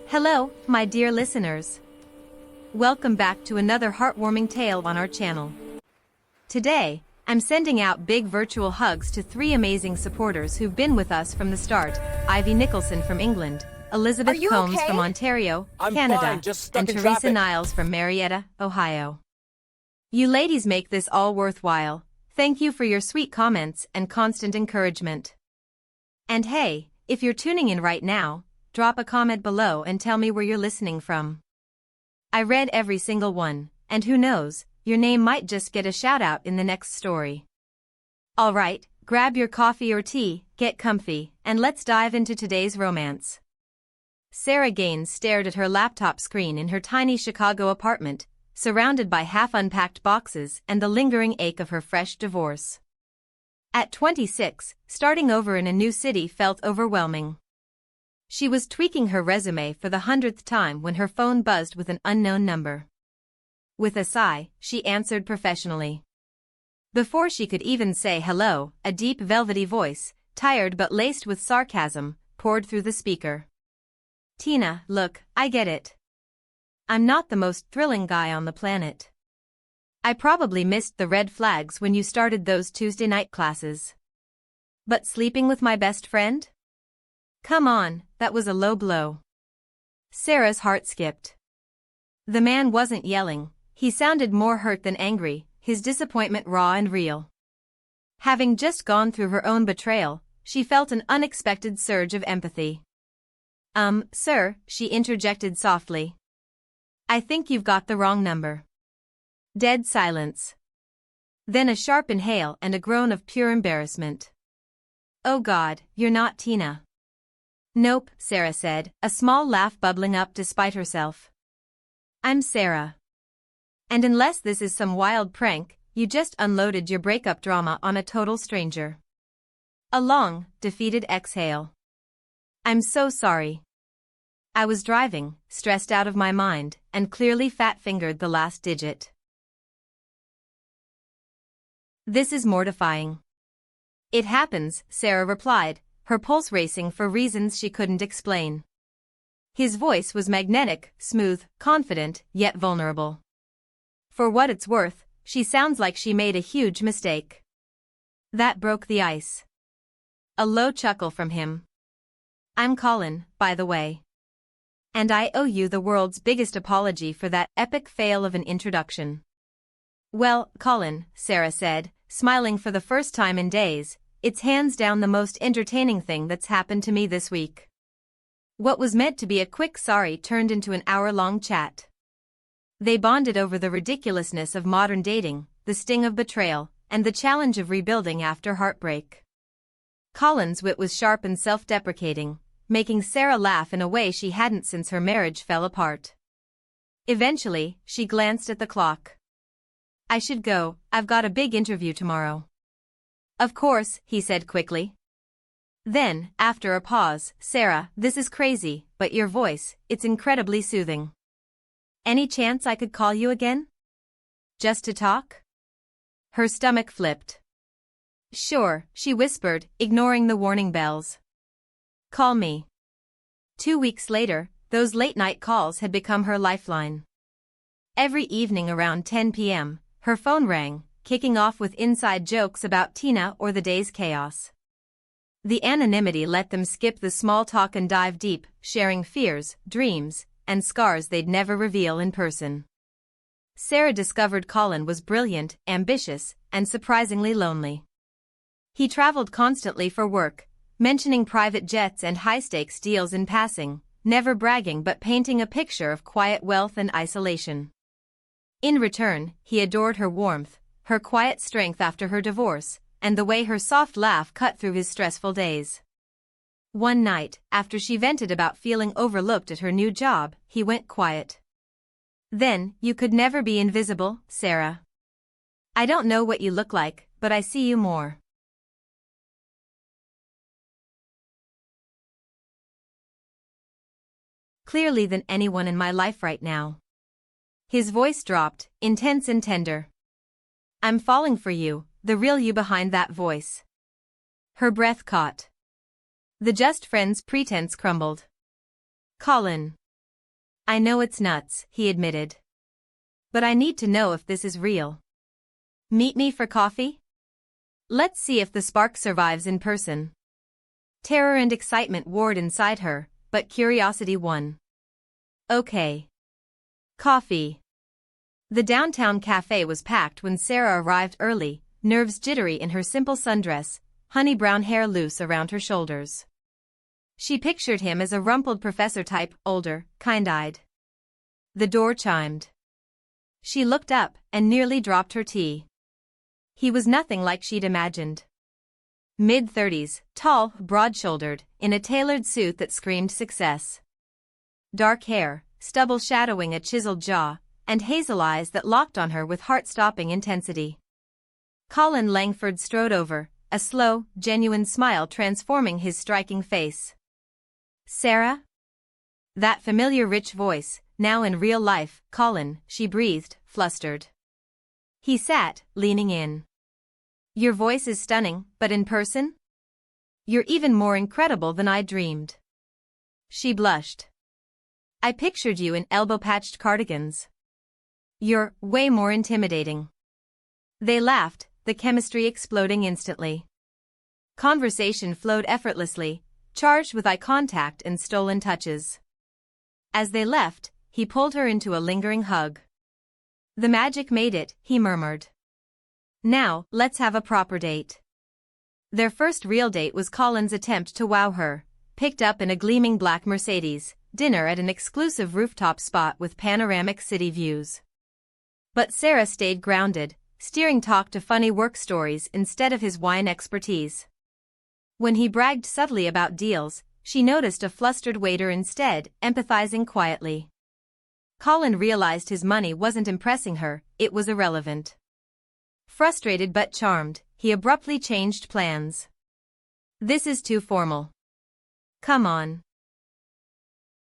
Hello, my dear listeners. Welcome back to another heartwarming tale on our channel. Today, I'm sending out big virtual hugs to three amazing supporters who've been with us from the start: Ivy Nicholson from England, Elizabeth Combs from Ontario, Canada, and Teresa Niles from Marietta, Ohio. You ladies make this all worthwhile. Thank you for your sweet comments and constant encouragement. And hey, if you're tuning in right now, drop a comment below and tell me where you're listening from. I read every single one, and who knows, your name might just get a shout out in the next story. Alright, grab your coffee or tea, get comfy, and let's dive into today's romance. Sarah Gaines stared at her laptop screen in her tiny Chicago apartment, surrounded by half-unpacked boxes and the lingering ache of her fresh divorce. At 26, starting over in a new city felt overwhelming. She was tweaking her resume for the 100th time when her phone buzzed with an unknown number. With a sigh, she answered professionally. Before she could even say hello, a deep velvety voice, tired but laced with sarcasm, poured through the speaker. "Tina, look, I get it. I'm not the most thrilling guy on the planet. I probably missed the red flags when you started those Tuesday night classes. But sleeping with my best friend? Come on, that was a low blow." Sarah's heart skipped. The man wasn't yelling, he sounded more hurt than angry, his disappointment raw and real. Having just gone through her own betrayal, she felt an unexpected surge of empathy. Sir," she interjected softly. "I think you've got the wrong number." Dead silence. Then a sharp inhale and a groan of pure embarrassment. "Oh God, you're not Tina." "Nope," Sarah said, a small laugh bubbling up despite herself. "I'm Sarah. And unless this is some wild prank, you just unloaded your breakup drama on a total stranger." A long, defeated exhale. "I'm so sorry. I was driving, stressed out of my mind, and clearly fat-fingered the last digit. This is mortifying." "It happens," Sarah replied, her pulse racing for reasons she couldn't explain. His voice was magnetic, smooth, confident, yet vulnerable. "For what it's worth, she sounds like she made a huge mistake." That broke the ice. A low chuckle from him. "I'm Colin, by the way. And I owe you the world's biggest apology for that epic fail of an introduction." "Well, Colin," Sarah said, smiling for the first time in days, "it's hands down the most entertaining thing that's happened to me this week." What was meant to be a quick sorry turned into an hour-long chat. They bonded over the ridiculousness of modern dating, the sting of betrayal, and the challenge of rebuilding after heartbreak. Colin's wit was sharp and self-deprecating, making Sarah laugh in a way she hadn't since her marriage fell apart. Eventually, she glanced at the clock. "I should go, I've got a big interview tomorrow." "Of course," he said quickly. Then, after a pause, "Sarah, this is crazy, but your voice, it's incredibly soothing. Any chance I could call you again? Just to talk?" Her stomach flipped. "Sure," she whispered, ignoring the warning bells. "Call me." 2 weeks later, those late-night calls had become her lifeline. Every evening around 10 p.m., her phone rang, kicking off with inside jokes about Tina or the day's chaos. The anonymity let them skip the small talk and dive deep, sharing fears, dreams, and scars they'd never reveal in person. Sarah discovered Colin was brilliant, ambitious, and surprisingly lonely. He traveled constantly for work, mentioning private jets and high-stakes deals in passing, never bragging but painting a picture of quiet wealth and isolation. In return, he adored her warmth, her quiet strength after her divorce, and the way her soft laugh cut through his stressful days. One night, after she vented about feeling overlooked at her new job, he went quiet. "Then, you could never be invisible, Sarah. I don't know what you look like, but I see you more clearly than anyone in my life right now." His voice dropped, intense and tender. "I'm falling for you, the real you behind that voice." Her breath caught. The just friends pretense crumbled. "Colin. I know it's nuts, he admitted. But I need to know if this is real. Meet me for coffee? Let's see if the spark survives in person. Terror and excitement warred inside her, but curiosity won. Okay. Coffee. The downtown cafe was packed when Sarah arrived early, nerves jittery in her simple sundress, honey brown hair loose around her shoulders. She pictured him as a rumpled professor type, older, kind-eyed. The door chimed. She looked up and nearly dropped her tea. He was nothing like she'd imagined. Mid-30s, tall, broad-shouldered, in a tailored suit that screamed success. Dark hair, stubble shadowing a chiseled jaw, and hazel eyes that locked on her with heart-stopping intensity. Colin Langford strode over, a slow, genuine smile transforming his striking face. Sarah? That familiar rich voice, now in real life, Colin, she breathed, flustered. He sat, leaning in. Your voice is stunning, but in person? You're even more incredible than I dreamed. She blushed. I pictured you in elbow-patched cardigans. You're way more intimidating. They laughed, the chemistry exploding instantly. Conversation flowed effortlessly, charged with eye contact and stolen touches. As they left, he pulled her into a lingering hug. The magic made it, he murmured. Now, let's have a proper date. Their first real date was Colin's attempt to wow her, picked up in a gleaming black Mercedes, dinner at an exclusive rooftop spot with panoramic city views. But Sarah stayed grounded, steering talk to funny work stories instead of his wine expertise. When he bragged subtly about deals, she noticed a flustered waiter instead, empathizing quietly. Colin realized his money wasn't impressing her, it was irrelevant. Frustrated but charmed, he abruptly changed plans. This is too formal. Come on.